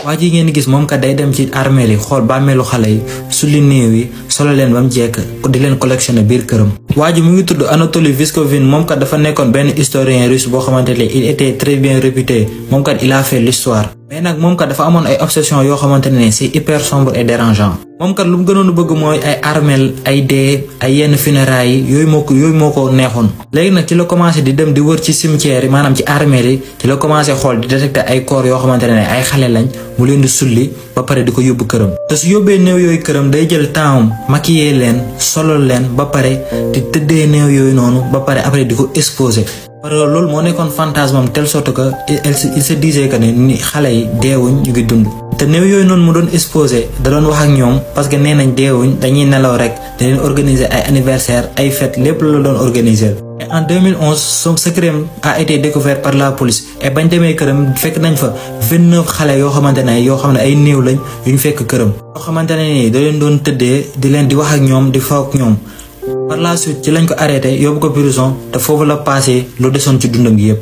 waa ji ngeen gis moom kat day dem ci armée yi xool bàmmeelu xale yi sulli néew yi solo leen ba mu jekk di leen collectionné biir këram. waa ji mu ngi tudd Anatoly Viskovin moom kat dafa nekkoon benn historien russe boo xamante ne il était très bien réputé moom kat il a fait l'histoire mais nag moom kat dafa amoon ay obsession yoo xamante ne c'est hyper sombre et dérangeant. moom kat lu mu gënoon a bëgg mooy ay armeel ay dee ay yenn funérailles yi yooyu moo ko neexoon. léegi nag ci la commencé di dem di wër ci cimetière yi maanaam ci armeel yi ci la commencé xool di détecter ay corps yoo xamante ne ay xale lañ mu leen di sulli ba pare di ko yóbbu këram. te su yóbbee néew yooyu këram day jël temps maquiller leen solo leen ba pare di tëddee néew yooyu noonu ba pare après di ko exposer. parce que loolu moo nekkoon fantasme am telle sorte que il se disait que ne ni xale yi deewuñ ñu ngi dund. te néew yooyu noonu mu doon exposé da doon wax ak ñoom parce que nee nañ deewuñ dañuy nelaw rek da leen organiser ay anniversaire ay fête lépp la doon organiser. et en 2011 son secret a été découvert par la police et bañ demee këram fekk nañ fa 29 xale yoo xamante ne ay néew lañ yu ñu fekk këram. yoo xamante ne nii da leen doon tëddee di leen di wax ak ñoom di faw ak ñoom. par la suite ci lañ ko arrêté yóbbu ko prison te foofu la passé lu desoon ci dundam gi yépp.